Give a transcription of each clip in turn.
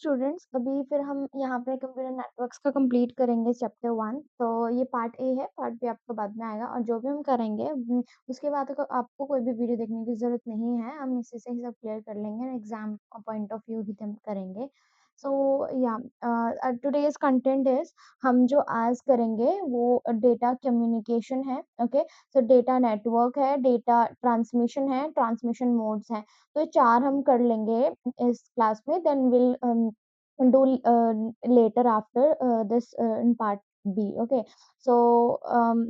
Students अभी फिर हम यहाँ पे कंप्यूटर नेटवर्क्स का कंप्लीट करेंगे चैप्टर 1। तो ये पार्ट ए है, पार्ट बी आपको बाद में आएगा। और जो भी हम करेंगे उसके बाद आपको कोई भी वीडियो देखने की ज़रूरत नहीं है, हम इसी से ही सब क्लियर कर लेंगे, एग्जाम पॉइंट ऑफ व्यू ही हम करेंगे। सो या टुडेज कंटेंट इज, हम जो आज करेंगे वो डेटा कम्युनिकेशन है। ओके, सो डेटा नेटवर्क है, डेटा ट्रांसमिशन है, ट्रांसमिशन मोड्स हैं। तो ये 4 हम कर लेंगे इस क्लास में, then will do later after this in part B। Okay, so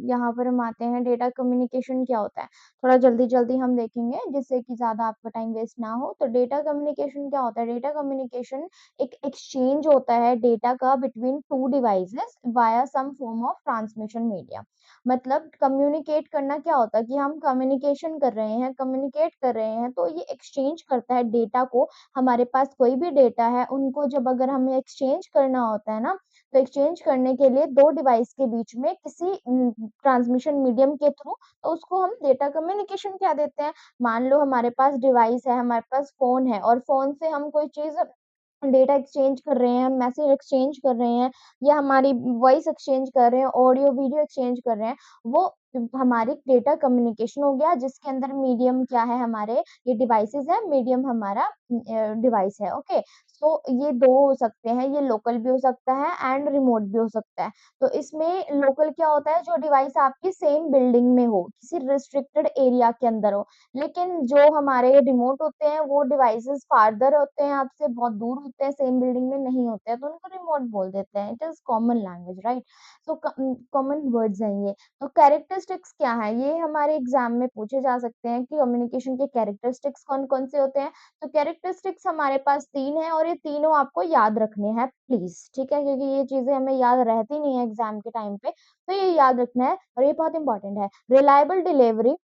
यहाँ पर हम आते हैं, डेटा कम्युनिकेशन क्या होता है, थोड़ा जल्दी-जल्दी हम देखेंगे जिससे कि ज़्यादा आपका टाइम वेस्ट ना हो। तो डेटा कम्युनिकेशन क्या होता है? डेटा कम्युनिकेशन एक एक्सचेंज होता है डेटा का between 2 devices via some form of transmission media. मतलब कम्युनिकेट करना क्या होता है कि हम कम्युनिकेशन कर रहे हैं, कम्युनिकेट कर रहे हैं, तो ये एक्सचेंज करता है डेटा को। हमारे पास कोई भी डेटा है, उनको जब अगर हमें एक्सचेंज करना होता है ना, तो एक्सचेंज करने के लिए 2 डिवाइस के बीच में किसी ट्रांसमिशन मीडियम के थ्रू, तो उसको हम डेटा कम्युनिकेशन क्या देते हैं। मान लो हमारे पास डिवाइस है, हमारे पास फ़ोन है और फ़ोन से हम कोई चीज़ डेटा एक्सचेंज कर रहे हैं, मैसेज एक्सचेंज कर रहे हैं या हमारी वॉइस एक्सचेंज कर रहे हैं, ऑडियो वीडियो एक्सचेंज कर रहे हैं, वो हमारी डेटा कम्युनिकेशन हो गया, जिसके अंदर मीडियम क्या है, हमारे ये डिवाइसेज़ है, मीडियम हमारा डिवाइस है। ओके, सो ये 2 हो सकते हैं, ये लोकल भी हो सकता है एंड रिमोट भी हो सकता है। तो इसमें लोकल क्या होता है, जो डिवाइस आपकी सेम बिल्डिंग में हो, किसी रिस्ट्रिक्टेड एरिया के अंदर हो। लेकिन जो हमारे रिमोट होते हैं, वो डिवाइसेज़ फार्दर होते हैं, आपसे बहुत दूर होते हैं, सेम बिल्डिंग में नहीं होते हैं, तो उनको रिमोट बोल देते हैं। It is common language, right? So common words हैं ये। तो कैरेक्टरिस्टिक्स क्या हैं? ये हमारे एग्ज़ाम में पूछे जा सकते हैं कि कम्युनिकेशन के कैरेक्टरिस्टिक्स कौन-कौन से होते हैं। तो कैरेक्टरिस्टिक्स हमारे पास 3 हैं और ये तीनों आपको याद रखने हैं प्लीज़, ठीक है? क्योंकि ये चीज़ें हमें याद रहती नहीं है एग्ज़ाम के टाइम पे, तो ये याद रखना है और ये बहुत इंपॉर्टेंट है। Reliable delivery,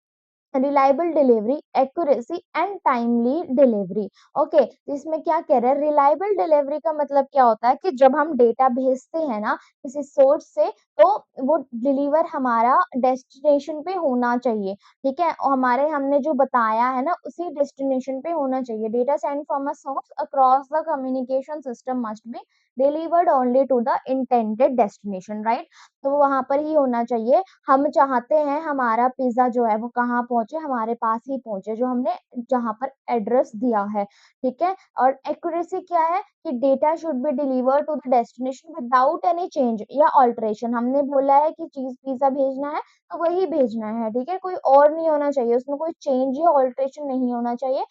accuracy and timely delivery. Okay, तो इसमें क्या कह रहे हैं, रिलायबल डिलीवरी का मतलब क्या होता है कि जब हम डेटा भेजते हैं ना किसी सोर्स से, तो वो डिलीवर हमारा डेस्टिनेशन पे होना चाहिए, ठीक है? और हमारे हमने जो बताया है ना उसी डेस्टिनेशन पे होना चाहिए। Data send from a source across the communication system must be delivered only to the intended destination, right? तो वहां पर ही होना चाहिए। हम चाहते हैं हमारा पिज़्ज़ा जो है वो कहाँ पहुँचे, हमारे पास ही पहुँचे, जो हमने जहाँ पर एड्रेस दिया है, ठीक है? और एक्यूरेसी क्या है कि data should be delivered to the destination without any change या अल्टरेशन। हमने बोला है कि चीज़ पिज़्ज़ा भेजना है, तो वही भेजना है, ठीक है? कोई और नहीं होना चाहिए, उसमें कोई चेंज या अल्टरेशन नहीं होना चाहिए,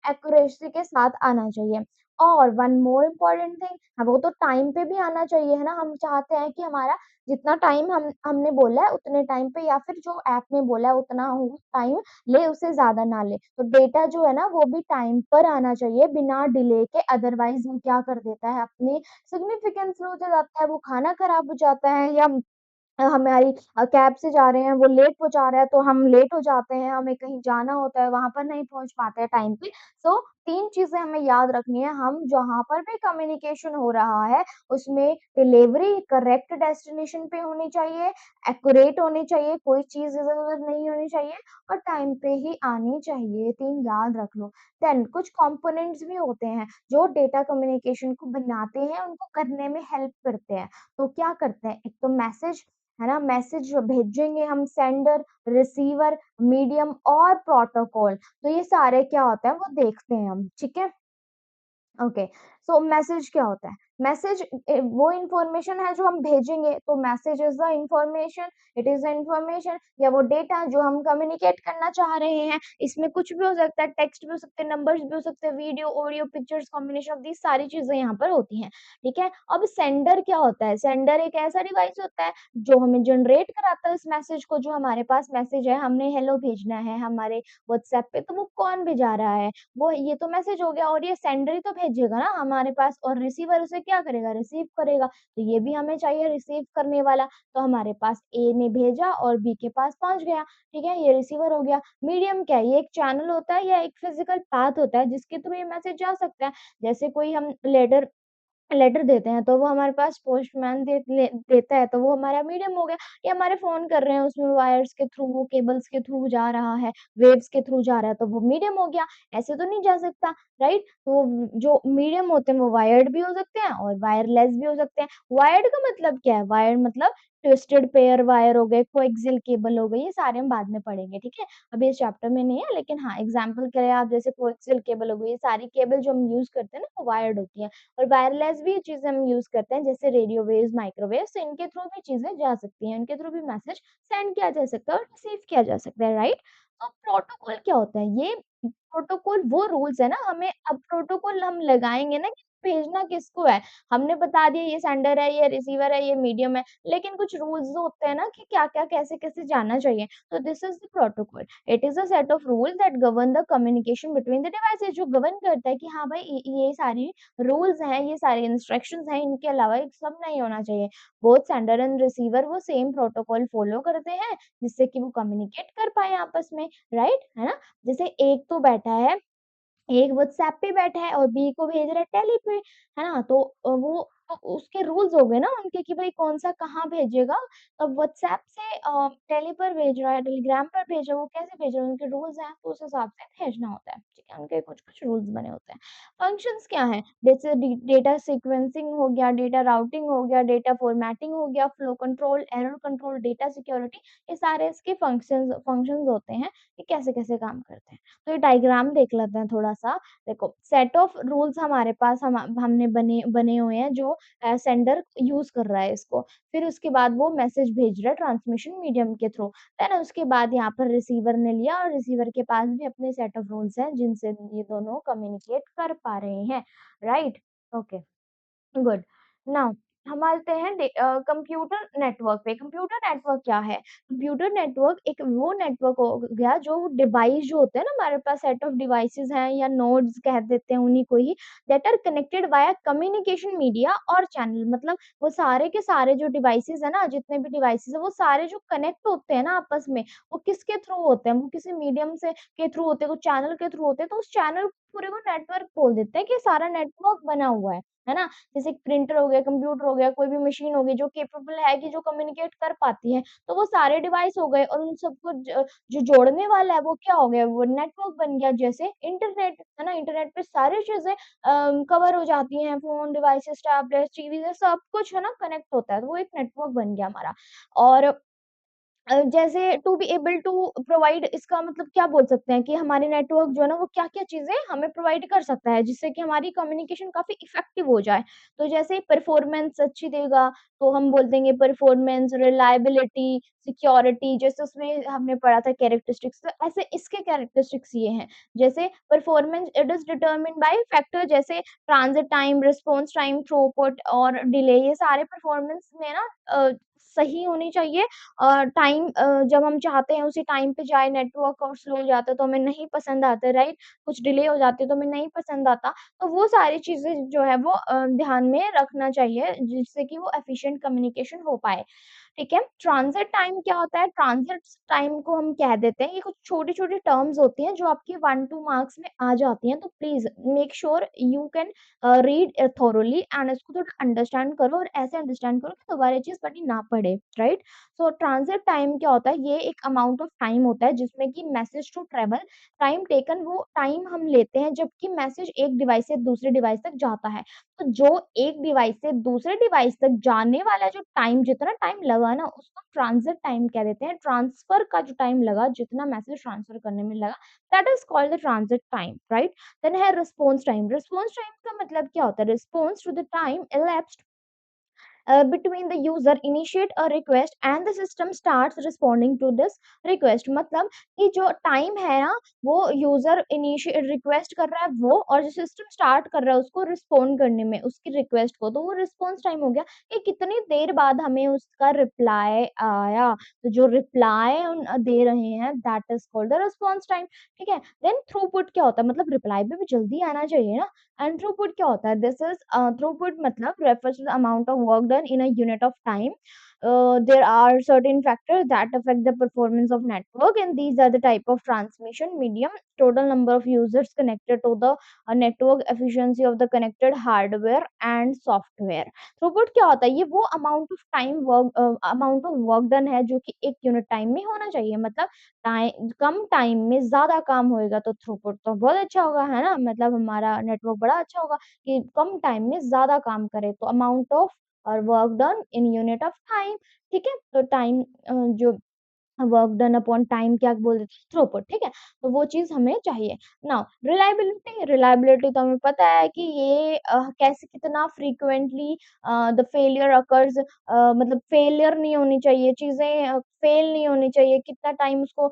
एक्यूरेसी के साथ आना चाहिए। और वन मोर इम्पोर्टेंट थिंग, हाँ, वो तो टाइम पे भी आना चाहिए, है ना? हम चाहते हैं कि हमारा जितना टाइम हमने बोला है उतने टाइम पे, या फिर जो ऐप ने बोला है उतना हो टाइम ले, उससे ज़्यादा ना ले। तो डेटा जो है ना वो भी टाइम पर आना चाहिए बिना डिले के, अदरवाइज़ वो क्या कर देता है, अपनी सिग्निफिकेंस लूज़ हो जाता है, वो खाना खराब हो जाता है, या हमारी कैब से जा रहे हैं, वो लेट पहुँचा रहा है तो हम लेट हो जाते हैं, हमें कहीं जाना होता है, वहाँ पर नहीं पहुँच पाते हैं टाइम पे। सो 3 चीज़ें हमें याद रखनी है, हम जहाँ पर भी कम्युनिकेशन हो रहा है, उसमें डिलीवरी करेक्ट डेस्टिनेशन पे होनी चाहिए, एक्यूरेट होनी चाहिए, कोई चीज़ इधर-उधर नहीं होनी चाहिए और टाइम पे ही आनी चाहिए, 3 याद रख लो। देन कुछ कंपोनेंट्स भी होते हैं, जो डेटा कम्युनिकेशन को बनाते हैं, उनको करने में हेल्प करते हैं। तो क्या करते हैं, एक तो मैसेज, है ना? मैसेज भेजेंगे हम, सेंडर, रिसीवर, मीडियम और प्रोटोकॉल। तो ये सारे क्या होता है वो देखते हैं हम, ठीक है? ओके, सो मैसेज क्या होता है? मैसेज वो इन्फॉर्मेशन है जो हम भेजेंगे, तो message is the information, it is the information या वो डेटा जो हम कम्युनिकेट करना चाह रहे हैं। इसमें कुछ भी हो सकता है, टेक्स्ट भी हो सकते हैं, नंबर्स भी हो सकते हैं, video, audio, pictures, combination of these सारी चीज़ें यहाँ पर होती हैं, ठीक है? अब सेंडर क्या होता है? सेंडर एक ऐसा डिवाइस होता है जो हमें जनरेट कराता है उस मैसेज को, जो हमारे पास मैसेज है, हमने हेलो भेजना है हमारे व्हाट्सएप पे, तो वो कौन भेजा रहा है? वो ये तो मैसेज हो गया और ये सेंडर ही तो भेजेगा ना हमारे पास, और रिसीवर उसे क्या करेगा, रिसीव करेगा। तो ये भी हमें चाहिए रिसीव करने वाला, तो हमारे पास ए ने भेजा और बी के पास पहुँच गया, ठीक है? ये रिसीवर हो गया। मीडियम क्या है? ये एक चैनल होता है या एक फिजिकल पाथ होता है जिसके थ्रू ये मैसेज जा सकता है। जैसे कोई हम लेटर लेटर देते हैं, तो वो हमारे पास पोस्टमैन देता है, तो वो हमारा मीडियम हो गया। या हमारे फ़ोन कर रहे हैं, उसमें वायर्स के थ्रू, केबल्स के थ्रू जा रहा है, वेव्स के थ्रू जा रहा है, तो वो मीडियम हो गया। ऐसे तो नहीं जा सकता, राइट? तो जो मीडियम होते हैं, वो वायर्ड भी हो सकते हैं और वायरलेस भी हो सकते हैं। वायर्ड का मतलब क्या है? वायर्ड मतलब ट्विस्टेड पेयर वायर हो गए, कोएक्सियल केबल हो गई, ये सारे हम बाद में पढ़ेंगे, ठीक है? अभी इस चैप्टर में नहीं है, लेकिन हाँ, एग्ज़ाम्पल के लिए आप जैसे कोएक्सियल केबल हो गई, ये सारी केबल जो हम यूज़ करते हैं ना, वो वायर्ड होती हैं। और वायरलेस भी चीज़ें हम यूज़ करते हैं जैसे रेडियो वेव्स, माइक्रोवेव्स, तो इनके थ्रू भी चीज़ें जा सकती हैं, इनके थ्रू भी मैसेज सेंड किया जा सकता है और रिसीव किया जा सकता है, राइट? तो प्रोटोकॉल क्या होता है? ये प्रोटोकॉल वो रूल्स है ना, हमें अब प्रोटोकॉल हम लगाएँगे ना कि भेजना किसको है। हमने बता दिया ये सेंडर है, ये रिसीवर है, ये मीडियम है, लेकिन कुछ रूल्स होते हैं ना कि क्या-क्या, कैसे-कैसे जाना चाहिए। तो this is the protocol. It is a set of rule that govern the communication between the devices, जो गवर्न करता है कि हाँ भाई, ये सारी रूल्स हैं, ये सारे इंस्ट्रक्शंस हैं, इनके अलावा एक सब नहीं होना चाहिए। बोथ सेंडर एंड रिसीवर वो सेम प्रोटोकॉल फॉलो करते हैं, जिससे कि वो कम्युनिकेट कर पाएँ आपस में, राइट? है ना? जैसे एक तो बैठा है, एक व्हाट्सऐप पे बैठा है और बी को भेज रहा है टेली पे, है ना? तो वो तो उसके रूल्स हो गए ना उनके कि भाई कौन-सा कहाँ भेजेगा। अब व्हाट्सऐप से टेली पर भेज रहा है, टेलीग्राम पर भेज रहा है, वो कैसे भेज रहा है? उनके रूल्स हैं, तो उस हिसाब से भेजना होता है, ठीक है? उनके कुछ-कुछ रूल्स बने होते हैं। फंक्शंस क्या हैं? जैसे डेटा सीक्वेंसिंग हो गया, डेटा राउटिंग हो गया, डेटा फॉर्मेटिंग हो गया, flow control, error control, data security, ये सारे इसके फंक्शंस फंक्शंस होते हैं कि कैसे-कैसे काम करते हैं। तो ये डायग्राम देख लेते हैं थोड़ा-सा। देखो, सेट ऑफ रूल्स हमारे पास हमने बने बने हुए हैं जो सेंडर यूज़ कर रहा है इसको। फिर उसके बाद वो मैसेज भेज रहा है ट्रांसमिशन मीडियम के थ्रू। देन उसके बाद यहाँ पर रिसीवर ने लिया और रिसीवर के पास भी अपने सेट ऑफ रूल्स हैं जिनसे ये दोनों कम्युनिकेट कर पा रहे हैं, राइट? ओके। गुड। नाउ हम आते हैं कंप्यूटर नेटवर्क पे। कंप्यूटर नेटवर्क क्या है? कंप्यूटर नेटवर्क एक वो नेटवर्क हो गया जो डिवाइस जो होते हैं ना, हमारे पास सेट ऑफ डिवाइसेस हैं या नोड्स कह देते हैं उन्हीं को ही, that are connected via communication media और चैनल। मतलब वो सारे के सारे जो डिवाइसेस है ना, जितने भी डिवाइसेस है, वो सारे जो कनेक्ट होते हैं ना आपस में, वो किसके थ्रू होते हैं? वो किसी मीडियम से के थ्रू होते हैं, वो चैनल के थ्रू होते हैं, तो उस चैनल पूरे को नेटवर्क बोल देते हैं कि सारा नेटवर्क बना हुआ है ना? जैसे एक प्रिंटर हो गया, कंप्यूटर हो गया, कोई भी मशीन होगी जो कैपेबल है कि जो कम्युनिकेट कर पाती है, तो वो सारे डिवाइस हो गए और उन सबको जो जोड़ने वाला है वो क्या हो गया? वो नेटवर्क बन गया। जैसे इंटरनेट, है ना? इंटरनेट पे सारी चीज़ें कवर हो जाती हैं, फ़ोन, डिवाइसेज़, टैबलेट्स, टीवी ये सब कुछ है ना कनेक्ट होता है, तो वो एक नेटवर्क बन गया हमारा। और जैसे to be able to provide, इसका मतलब क्या बोल सकते हैं कि हमारे नेटवर्क जो है ना वो क्या-क्या चीज़ें हमें प्रोवाइड कर सकता है जिससे कि हमारी कम्युनिकेशन काफ़ी इफ़ेक्टिव हो जाए। तो जैसे परफॉर्मेंस अच्छी देगा, तो हम बोल देंगे परफॉर्मेंस, रिलायबिलिटी, सिक्योरिटी, जैसे उसमें हमने पढ़ा था कैरेक्टरिस्टिक्स, तो ऐसे इसके कैरेक्टरिस्टिक्स ये हैं। जैसे performance it is determined by factor जैसे transit time, response time, throughput और डिले, ये सारे परफॉर्मेंस में ना सही होनी चाहिए। टाइम जब हम चाहते हैं उसी टाइम पे जाए, नेटवर्क और स्लो हो जाता है तो हमें नहीं पसंद आता, राइट? कुछ डिले हो जाती है तो हमें नहीं पसंद आता। तो वो सारी चीज़ें जो है वो ध्यान में रखना चाहिए जिससे कि वो एफिशिएंट कम्युनिकेशन हो पाए। ठीक है? ट्रांज़िट टाइम क्या होता है? ट्रांज़िट टाइम को हम कह देते हैं, ये कुछ छोटी-छोटी टर्म्स होती हैं जो आपके 1-2 मार्क्स में आ जाती हैं, तो please make sure you can read thoroughly and इसको थोड़ा अंडरस्टैंड करो और ऐसे अंडरस्टैंड करो कि दोबारा ये चीज़ पढ़नी ना पड़े, राइट? सो ट्रांज़िट टाइम क्या होता है? ये एक अमाउंट ऑफ टाइम होता है जिसमें कि message to travel time taken, वो टाइम हम लेते हैं जबकि मैसेज एक डिवाइस से दूसरे डिवाइस तक जाता है। तो जो एक डिवाइस से दूसरे डिवाइस तक जाने वाला जो टाइम, जितना टाइम लगा ना, उसको ट्रांज़िट टाइम कह देते हैं। ट्रांसफर का जो टाइम लगा, जितना मैसेज ट्रांसफर करने में लगा, that is called the transit time, right? Then है रिस्पॉन्स टाइम। रिस्पॉन्स टाइम का मतलब क्या होता है? Response to the time elapsed between the user initiate a request and the system starts responding to this request। मतलब कि जो time है ना, वो यूजर इनिशिएट रिक्वेस्ट कर रहा है वो, और जो सिस्टम स्टार्ट कर रहा है उसको रिस्पॉन्ड करने में उसकी रिक्वेस्ट को, तो वो रिस्पॉन्स टाइम हो गया कि कितनी देर बाद हमें उसका रिप्लाई आया। तो जो रिप्लाई दे रहे हैं that is called the response time, ठीक है? देन थ्रूपुट क्या होता है? मतलब रिप्लाई भी जल्दी आना चाहिए ना। एंड थ्रूपुट क्या होता है? दिस इज थ्रूपुट मतलब refers to the amount of work done in a unit of time. There are certain factors that affect the performance of network, and these are the type of transmission medium, total number of users connected to the network, efficiency of the connected hardware and software. Throughput क्या होता है? ये वो amount of work done है जो कि एक unit time में होना चाहिए। मतलब टाइम कम टाइम में ज़्यादा काम होएगा तो थ्रूपुट तो बहुत अच्छा होगा, है ना? मतलब हमारा नेटवर्क बड़ा अच्छा होगा कि कम टाइम में ज़्यादा काम करे। तो अमाउंट ऑफ और work done in unit of time, ठीक है? तो टाइम जो वर्क डन अपॉन टाइम क्या बोल देते हैं? थ्रूपुट, ठीक है? तो वो चीज़ हमें चाहिए। नाउ रिलायबिलिटी, रिलायबिलिटी तो हमें पता है कि ये कैसे कितना फ्रीक्वेंटली द फेलियर अकर्स, मतलब फेलियर नहीं होनी चाहिए, चीज़ें फेल नहीं होनी चाहिए, कितना टाइम उसको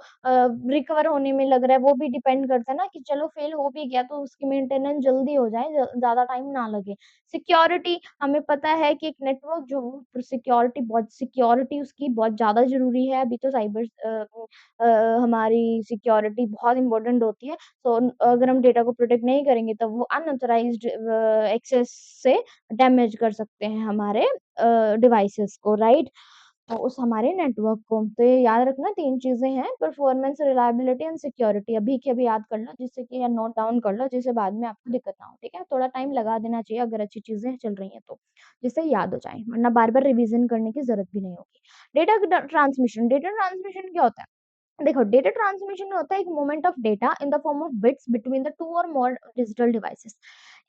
रिकवर होने में लग रहा है, वो भी डिपेंड करता है ना कि चलो फेल हो भी गया तो उसकी मेंटेनेंस जल्दी हो जाए, ज़्यादा टाइम ना लगे। सिक्योरिटी, हमें पता है कि एक नेटवर्क जो सिक्योरिटी उसकी बहुत ज़्यादा ज़रूरी है। अभी तो हमारी सिक्योरिटी बहुत इम्पोर्टेंट होती है। तो अगर हम डेटा को प्रोटेक्ट नहीं करेंगे तो वो अनऑथराइज़्ड एक्सेस से डैमेज कर सकते हैं हमारे डिवाइसेज़ को, राइट? तो उस हमारे नेटवर्क को। तो ये याद रखना 3 चीज़ें हैं, परफॉर्मेंस, रिलायबिलिटी एंड सिक्योरिटी। अभी के अभी याद कर लो जिससे कि या नोट डाउन कर लो जिससे बाद में आपको दिक्कत ना हो, ठीक है? थोड़ा टाइम लगा देना चाहिए अगर अच्छी चीज़ें चल रही हैं तो, जिससे याद हो जाए, वरना बार-बार रिवीजन करने की ज़रूरत भी नहीं होगी। डेटा ट्रांसमिशन क्या होता है? देखो, डेटा ट्रांसमिशन होता है एक movement of data in the form of bits between the 2 और मोर डिजिटल डिवाइसेस।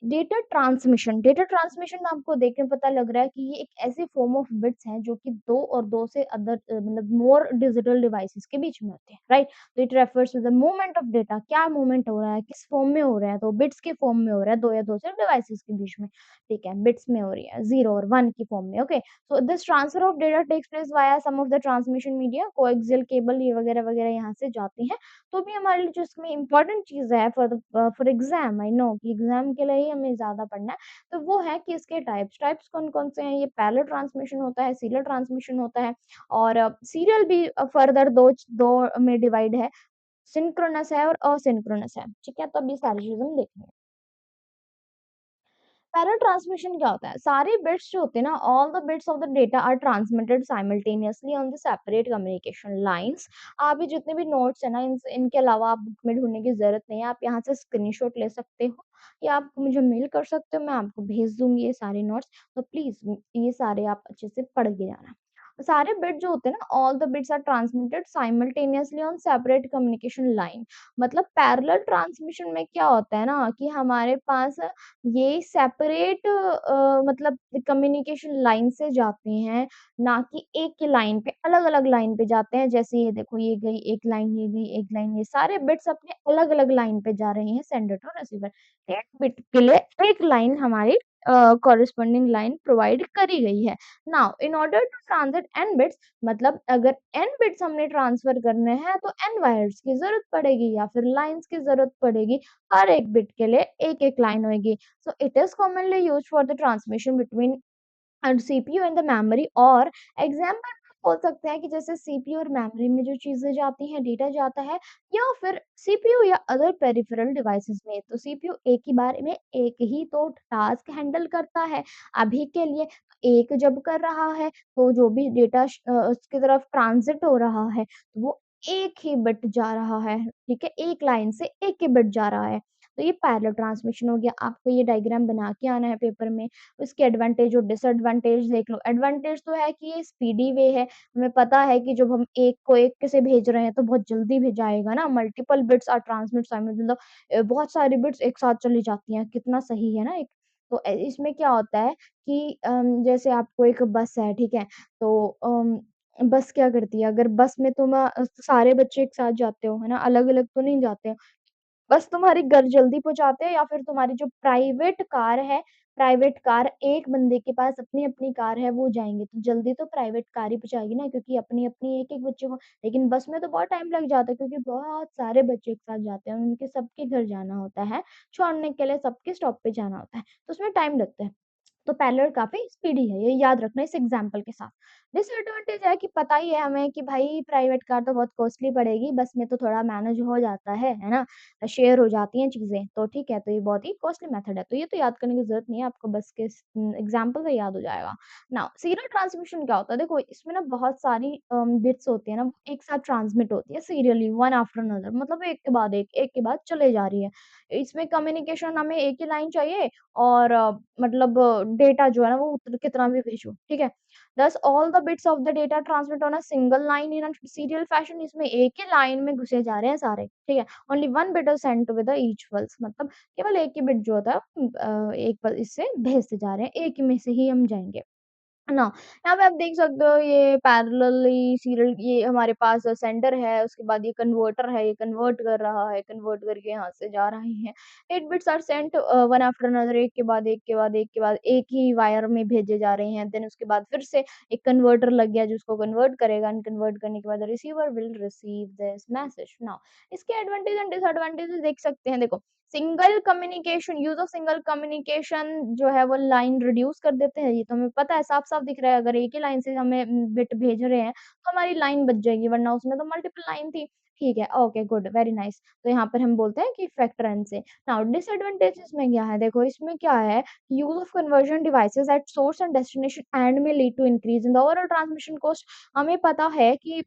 डेटा ट्रांसमिशन आपको देख के पता लग रहा है कि ये एक ऐसी फॉर्म ऑफ बिट्स है जो कि 2 और 2 से अदर मतलब मोर डिजिटल डिवाइसेस के बीच में होते हैं, राइट? तो it refers to the movement of data, क्या मूवमेंट हो रहा है, किस फॉर्म में हो रहा है, तो बिट्स के फॉर्म में हो रहा है, 2 या 2 से डिवाइसेस के बीच में, ठीक है? बिट्स में हो रही है, 0 और 1 की फॉर्म में, okay? So this transfer of data takes place via some of the transmission media, coaxial cable ये वगैरह-वगैरह यहाँ से जाती हैं। तो भी हमारे लिए जो इसमें इम्पोर्टेंट चीज़ है फॉर एग्ज़ाम, आई नो कि एग्ज़ाम के लिए ही हमें ज़्यादा पढ़ना है, तो वो है कि इसके टाइप्स कौन-कौन से हैं? ये पैरेलल ट्रांसमिशन होता है, सीरियल ट्रांसमिशन होता है और सीरियल भी फर्दर 2 में डिवाइड है, सिंक्रोनस है और असिंक्रोनस है, ठीक है? तो अब ये सारी चीज़ें हम देखेंगे। पैरेलल ट्रांसमिशन क्या होता है? सारे बिट्स जो होते हैं ना, all the bits of the data are transmitted simultaneously on the separate communication lines. आप ये जितने भी नोट्स हैं ना, इनके अलावा आप बुक में ढूँढने की ज़रूरत नहीं है। आप यहाँ से स्क्रीनशॉट ले सकते हो या आप मुझे मेल कर सकते हो, मैं आपको भेज दूँगी ये सारे नोट्स। तो प्लीज़ ये सारे आप अच्छे से पढ़ के जाना। सारे बिट जो होते हैं ना, all the bits are transmitted simultaneously on separate communication line. मतलब पैरेलल ट्रांसमिशन में क्या होता है ना कि हमारे पास ये सेपरेट मतलब कम्युनिकेशन लाइन से जाते हैं, ना कि एक ही लाइन पे, अलग-अलग लाइन पे जाते हैं। जैसे ये देखो, ये गई एक लाइन, ये गई एक लाइन, ये सारे बिट्स अपने अलग-अलग लाइन पे जा रहे हैं सेंडर टू रिसीवर। एक बिट के लिए एक लाइन हमारी कॉरेस्पॉन्डिंग लाइन प्रोवाइड करी गई है। Now in order to transit n bits, मतलब अगर n बिट्स हमने ट्रांसफर करने हैं तो n वायर्स की ज़रूरत पड़ेगी या फिर लाइन्स की ज़रूरत पड़ेगी। हर एक बिट के लिए एक-एक लाइन होएगी। So it is commonly used for the transmission between and CPU and the memory. और एग्जाम्पल बोल सकते हैं कि जैसे सीपीयू और मेमोरी में जो चीज़ें जाती हैं, डेटा जाता है, या फिर सीपीयू या अदर पेरिफेरल डिवाइसेस में। तो सीपीयू एक ही बार में एक ही तो टास्क हैंडल करता है। अभी के लिए एक जब कर रहा है तो जो भी डेटा उसकी तरफ ट्रांज़िट हो रहा है, तो वो एक ही बिट जा रहा है, ठीक है? एक लाइन से एक ही बिट जा रहा है। तो ये पैरेलल ट्रांसमिशन हो गया। आपको ये डायग्राम बना के आना है पेपर में। उसके एडवांटेज और डिसएडवांटेज देख लो। एडवांटेज तो है कि ये स्पीडी वे है। हमें पता है कि जब हम एक को एक से भेज रहे हैं तो बहुत जल्दी भेजाएगा ना। Multiple bits are transmit simultaneously, मतलब बहुत सारी बिट्स एक साथ चली जाती हैं। कितना सही है ना एक। तो इसमें क्या होता है कि जैसे आपको एक बस है, ठीक है? तो बस क्या करती है, अगर बस में सारे बच्चे एक साथ जाते हो, है ना? अलग-अलग तो नहीं जाते हो। बस तुम्हारी घर जल्दी पहुँचाते हैं या फिर तुम्हारी जो प्राइवेट कार एक बंदे के पास अपनी-अपनी कार है वो जाएँगे, तो जल्दी तो प्राइवेट कार ही पहुँचाएगी ना, क्योंकि अपनी-अपनी एक-एक बच्चे को। लेकिन बस में तो बहुत टाइम लग जाता है क्योंकि बहुत सारे बच्चे एक साथ जाते हैं, उनके सबके घर जाना होता है, छोड़ने के लिए सबके स्टॉप पे जाना होता है, तो उसमें टाइम लगता है। तो पैरेलल काफ़ी स्पीडी है, ये याद रखना इस एग्ज़ाम्पल के साथ। डिसएडवांटेज है कि पता ही है हमें कि भाई प्राइवेट कार तो बहुत कॉस्टली पड़ेगी, बस में तो थोड़ा मैनेज हो जाता है ना? शेयर हो जाती हैं चीज़ें, तो ठीक है, तो ये बहुत ही कॉस्टली मेथड है, तो ये तो याद करने की ज़रूरत नहीं है, आपको बस के एग्ज़ाम्पल से याद हो जाएगा। नाउ सीरियल ट्रांसमिशन क्या होता है? देखो इसमें ना बहुत सारी बिट्स होती है ना, वो एक साथ ट्रांसमिट होती है सीरियली वन आफ्टर अनदर मतलब एक के बाद चले जा रही है। इसमें कम्युनिकेशन हमें एक ही लाइन चाहिए और मतलब डेटा जो है ना वो कितना भी भेजो, ठीक है? Thus all the bits of the data transmit on a single line in a serial fashion इसमें एक ही लाइन में घुसे जा रहे हैं सारे, ठीक है? Only one bit is sent with the each pulse मतलब केवल एक ही बिट जो होता है एक पल इससे भेजते जा रहे हैं, एक में से ही हम जाएँगे। है ना? यहाँ पे आप देख सकते हो ये पैरेलली सीरियल ये हमारे पास सेंडर है, उसके बाद ये कन्वर्टर है, ये कन्वर्ट कर रहा है, कन्वर्ट करके यहाँ से जा रहे हैं। 8 bits are sent one after another एक के बाद एक के बाद एक के बाद एक ही वायर में भेजे जा रहे हैं। देन उसके बाद फिर से एक कन्वर्टर लग गया जो उसको कन्वर्ट करेगा एंड कन्वर्ट करने के बाद receiver will receive this message. Now इसके एडवांटेज एंड डिसएडवांटेजेस देख सकते हैं देखो। Single communication use of single communication जो है वो लाइन रिड्यूस कर देते हैं, ये तो हमें पता है, साफ-साफ दिख रहा है अगर एक ही लाइन से हमें बिट भेज रहे हैं, तो हमारी लाइन बच जाएगी वरना उसमें तो मल्टीपल लाइन थी। ठीक है, ओके गुड, वेरी नाइस। तो यहाँ पर हम बोलते हैं कि फैक्टर एन से। नाउ डिसएडवांटेजेस में क्या है, देखो इसमें क्या है, use of conversion devices at source and destination end में lead to increase in the overall transmission cost. हमें पता है कि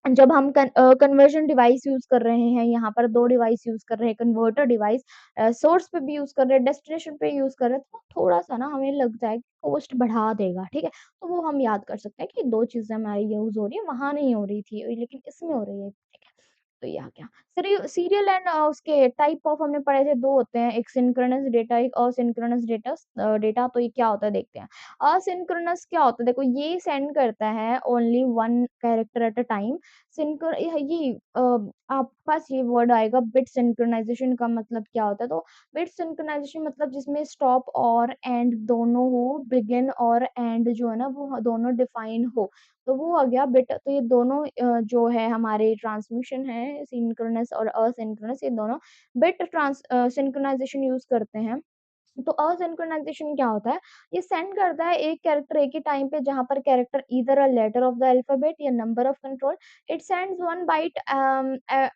जब हम कन्वर्जन डिवाइस यूज़ कर रहे हैं, यहाँ पर 2 डिवाइस यूज़ कर रहे हैं, कन्वर्टर डिवाइस सोर्स पे भी यूज़ कर रहे हैं, डेस्टिनेशन पे यूज़ कर रहे हैं, तो थोड़ा-सा ना हमें लगता है कि कॉस्ट बढ़ा देगा, ठीक है? तो वो हम याद कर सकते हैं कि 2 चीज़ें हमारी यूज़ हो रही है, वहाँ नहीं हो रही थी, लेकिन इसमें हो रही है, ठीक है? तो ये आ गया। सीरियल एंड उसके टाइप ऑफ हमने पढ़े थे 2 होते हैं, एक सिंक्रोनस डेटा, एक असिंक्रोनस डेटा तो ये क्या होता है देखते हैं। असिंक्रोनस क्या होता है देखो ये सेंड करता है only 1 character eight a time synchro ये आपके पास ये वर्ड आएगा बिट सिंक्रोनाइज़ेशन का मतलब क्या होता है? तो बिट सिंक्रोनाइज़ेशन मतलब जिसमें स्टॉप और एंड दोनों हो, बिगिन और एंड जो है ना वो दोनों डिफाइन हो। तो वो आ गया बिट तो ये दोनों जो है हमारे ट्रांसमिशन है सिंक्रोनस और असिंक्रोनस ये दोनों बिट सिंक्रोनाइज़ेशन यूज़ करते हैं। तो असिंक्रोनाइज़ेशन क्या होता है? ये सेंड करता है एक कैरेक्टर एक ही टाइम पे जहाँ पर character either a letter of the alphabet या number of control it sends 1 byte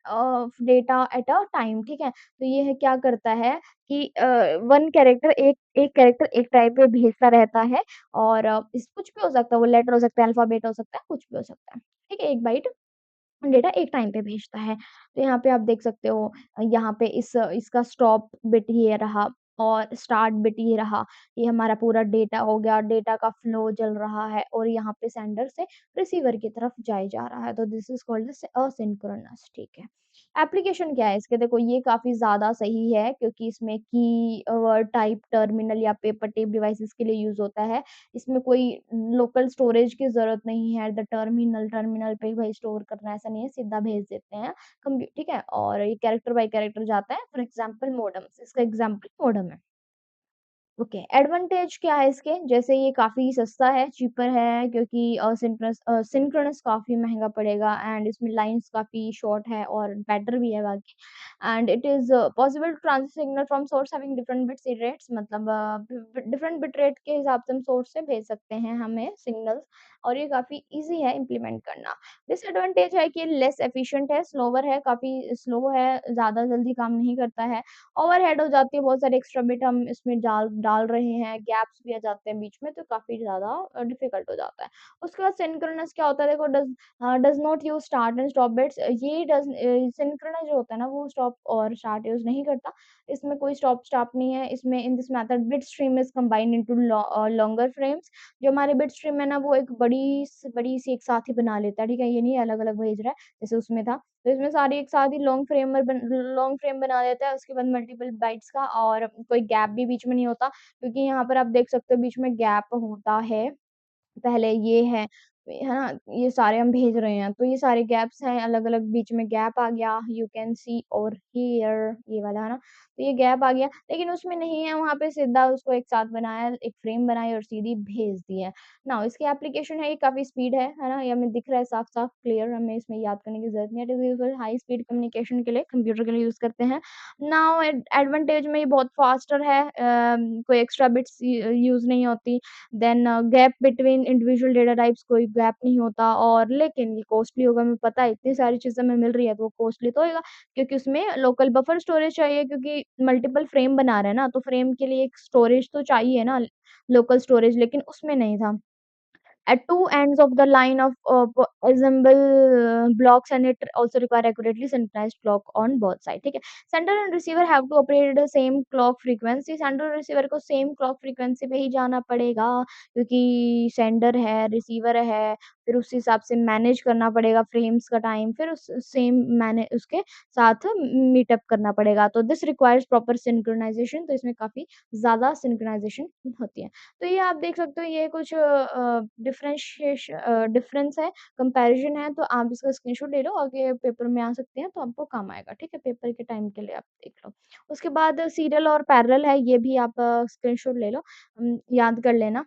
of data at a time ठीक है? तो ये है क्या करता है कि 1 कैरेक्टर एक कैरेक्टर एक टाइम पे भेजता रहता है और इस कुछ भी हो सकता है वो लेटर हो सकता है, अल्फाबेट हो सकता है, कुछ भी हो सकता है। ठीक है? 1 बाइट डेटा एक टाइम पे भेजता है। तो यहाँ पे आप देख सकते हो यहाँ पे इसका स्टॉप बिट ये रहा और स्टार्ट बिट ये रहा। ये हमारा पूरा डेटा हो गया, डेटा का फ्लो चल रहा है और यहाँ पे सेंडर से रिसीवर की तरफ जाए जा रहा है। तो this is called the asynchronous ठीक है। एप्लीकेशन क्या है इसके देखो ये काफ़ी ज़्यादा सही है क्योंकि इसमें की वर्ड टाइप टर्मिनल या पेपर टेप डिवाइसेज़ के लिए यूज़ होता है। इसमें कोई लोकल स्टोरेज की ज़रूरत नहीं है, द टर्मिनल पे ही भाई स्टोर करना है, ऐसा नहीं है, सीधा भेज देते हैं ठीक है? और ये कैरेक्टर बाय कैरेक्टर जाता है, फॉर एग्ज़ाम्पल मॉडेम्स, इसका एग्ज़ाम्पल मॉडेम है। ओके, एडवांटेज क्या है इसके? जैसे ये काफ़ी सस्ता है, चीपर है क्योंकि सिंक्रोनस काफ़ी महँगा पड़ेगा एंड इसमें लाइन्स काफ़ी शॉर्ट है और बेटर भी है बाकी and it is possible to transfer signal from source having different bit rates मतलब डिफरेंट बिट रेट के हिसाब से हम सोर्स से भेज सकते हैं हमें सिग्नल्स और ये काफ़ी ईज़ी है इम्प्लीमेंट करना। डिसएडवांटेज है कि लेस एफिशिएंट है, स्लोवर है, काफ़ी स्लो है, ज़्यादा जल्दी काम नहीं करता है। ओवरहेड हो जाती है, बहुत सारे एक्स्ट्रा बिट हम इसमें डाल डाल रहे हैं, गैप्स भी आ जाते हैं बीच में तो काफ़ी ज़्यादा डिफ़िकल्ट हो जाता है। उसके बाद सिंक्रोनस क्या होता है देखो does not use start and stop bits ये सिंक्रोनस जो होता है ना वो स्टॉप और स्टार्ट यूज़ नहीं करता। इसमें कोई स्टॉप स्टार्ट नहीं है, इसमें in this method bit stream is combined into longer frames जो हमारे बिट स्ट्रीम है ना वो एक बड़ी-सी एक साथ ही बना लेता है, ठीक है? ये नहीं अलग-अलग भेज रहा है, जैसे उसमें था। तो इसमें सारी एक साथ ही लॉन्ग फ्रेम बना देता है, उसके बाद मल्टीपल बाइट्स का और कोई गैप भी बीच में नहीं होता, क्योंकि यहाँ पर आप देख सकते हो बीच में गैप होता है। पहले ये है, है ना? ये सारे हम भेज रहे हैं, तो ये सारे गैप्स हैं, अलग-अलग बीच में गैप आ गया, you can see over here ये वाला है ना? तो ये गैप आ गया, लेकिन उसमें नहीं है, वहाँ पे सीधा उसको एक साथ बनाया, एक फ्रेम बनाई और सीधी भेज दी है। नाउ इसकी एप्लीकेशन है, ये काफ़ी स्पीड है ना? ये हमें दिख रहा है साफ-साफ क्लियर, हमें इसमें याद करने की ज़रूरत नहीं है। It is used for high speed communication के लिए, कंप्यूटर के लिए यूज़ करते हैं। नाउ एडवांटेज में ये बहुत फास्टर है, कोई एक्स्ट्रा बिट्स यूज़ नहीं होती। Then gap between individual data types कोई गैप नहीं होता और लेकिन ये कॉस्टली होगा हमें पता है इतनी सारी चीज़ें हमें मिल रही है तो वो कॉस्टली तो होएगा क्योंकि उसमें लोकल बफर स्टोरेज चाहिए क्योंकि मल्टीपल फ्रेम बना रहे हैं ना, तो फ्रेम के लिए एक स्टोरेज तो चाहिए ना लोकल स्टोरेज लेकिन उसमें नहीं था। At two ends of the line of assemble blocks and it also require accurately synchronized clock on both sides ठीक है sender and receiver have to operate the same clock frequency sender और receiver को same clock frequency पे ही जाना पड़ेगा क्योंकि sender है रिसीवर है फिर उस हिसाब से मैनेज करना पड़ेगा फ्रेम्स का टाइम फिर उस सेम मैने उसके साथ मीटअप करना पड़ेगा तो दिस रिक्वायर्स प्रॉपर सिंक्रोनाइजेशन तो इसमें काफ़ी ज़्यादा सिंक्रोनाइजेशन होती है तो ये आप देख सकते हो ये कुछ डिफरेंस है, कंपैरिज़न है तो आप इसका स्क्रीनशॉट ले लो आगे पेपर में आ सकते हैं तो आपको काम आएगा, ठीक है? पेपर के टाइम के लिए आप देख लो। उसके बाद सीरियल और पैरेलल है ये भी आप स्क्रीनशॉट ले लो याद कर लेना,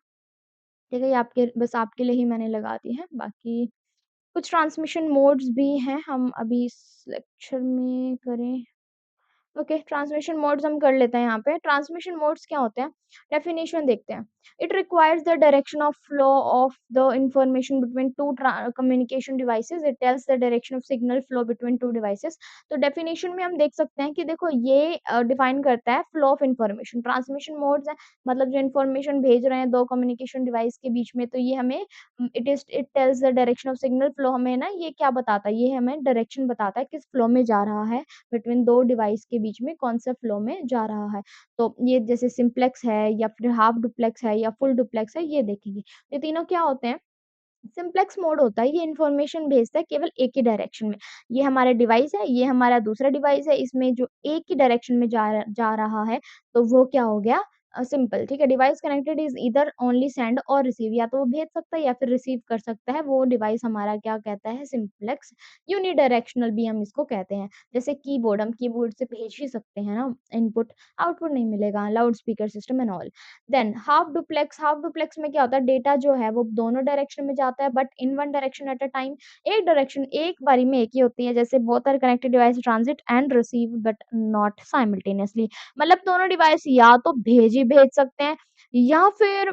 ठीक है? ये आपके बस आपके लिए ही मैंने लगा दी है, बाकी कुछ ट्रांसमिशन मोड्स भी हैं, हम अभी इस लेक्चर में करें ओके ट्रांसमिशन मोड्स हम कर लेते हैं यहाँ पे ट्रांसमिशन मोड्स क्या होते हैं डेफिनेशन देखते हैं it requires the direction of flow of the information between two communication devices it tells the direction of signal flow between two devices तो डेफिनेशन में हम देख सकते हैं कि देखो ये डिफाइन करता है flow of information transmission modes है मतलब जो इन्फॉर्मेशन भेज रहे हैं दो कम्युनिकेशन डिवाइस के बीच में तो ये हमें it tells the direction of signal flow हमें ना ये क्या बताता है ये हमें डायरेक्शन बताता है किस फ्लो में जा रहा है बिटवीन 2 डिवाइस के बीच में कौन-सा फ्लो में जा रहा है। तो ये जैसे सिम्प्लेक्स है या फिर हाफ डुप्लेक्स है या फुल डुप्लेक्स है, ये देखेंगे। ये तीनों क्या होते हैं? सिम्प्लेक्स मोड होता है, ये इन्फॉर्मेशन भेजता है केवल एक ही डायरेक्शन में। ये हमारा डिवाइस है, ये हमारा दूसरा डिवाइस है, इसमें जो एक ही डायरेक्शन में जा रहा है, तो वो क्या हो गया सिंपल, ठीक है? Device connected is either only send और रिसीव या तो वो भेज सकता है या फिर रिसीव कर सकता है, वो डिवाइस हमारा क्या कहता है सिम्प्लेक्स यूनिडायरेक्शनल भी हम इसको कहते हैं। जैसे कीबोर्ड, हम कीबोर्ड से भेज ही सकते हैं ना इनपुट, आउटपुट नहीं मिलेगा, loud speaker system and all. Than half duplex में क्या होता है डेटा जो है वो दोनों डायरेक्शन में जाता है but in one direction at a time एक डायरेक्शन एक बारी में एक ही होती है जैसे both are connected device transit and receive but not simultaneously मतलब दोनों डिवाइस या तो भेज ही भेज सकते हैं या फिर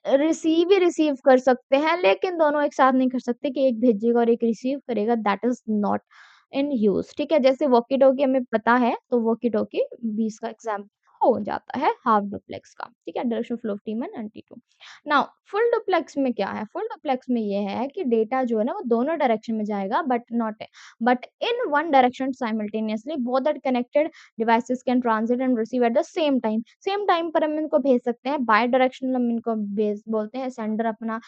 रिसीव ही रिसीव कर सकते हैं, लेकिन दोनों एक साथ नहीं कर सकते कि एक भेजेगा और एक रिसीव करेगा that is not in use ठीक है? जैसे वॉकी-टॉकी हमें पता है, तो वॉकी-टॉकी भी इसका एग्ज़ाम्पल हो जाता है हाफ डुप्लेक्स का, ठीक है? Direction flow of T1 and T2 now full duplex में क्या है? फुल डुप्लेक्स में ये है कि डेटा जो है ना वो दोनों डायरेक्शन में जाएगा but in one direction simultaneously both that connected devices can transit and receive at the same time पर हम इनको भेज सकते हैं बाय डायरेक्शनल हम इनको भेज बोलते हैं सेंडर अपना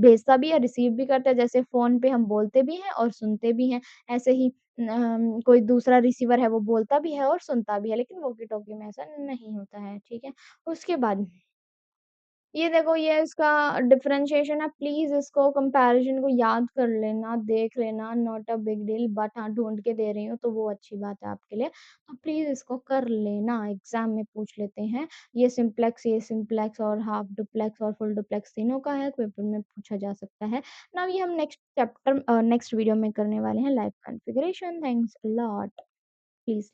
भेजता भी है रिसीव भी करता है जैसे फ़ोन पे हम बोलते भी हैं और सुनते भी हैं ऐसे ही कोई दूसरा रिसीवर है वो बोलता भी है और सुनता भी है लेकिन वॉकी-टॉकी में ऐसा नहीं होता है, ठीक है? उसके बाद ये देखो ये इसका डिफरेंशिएशन है प्लीज़ इसको कंपैरिज़न को याद कर लेना, देख लेना not a big deal but हाँ, ढूँढ के दे रही हूँ तो वो अच्छी बात है आपके लिए। तो प्लीज़ इसको कर लेना एग्ज़ाम में पूछ लेते हैं। ये सिम्प्लेक्स और हाफ डुप्लेक्स और फुल डुप्लेक्स तीनों का है, पेपर में पूछा जा सकता है। नाउ ये हम नेक्स्ट वीडियो में करने वाले हैं live configuration. Thanks a lot. Please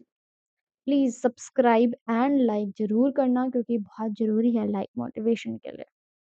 please subscribe and like ज़रूर करना क्योंकि बहुत ज़रूरी है लाइक मोटिवेशन के लिए।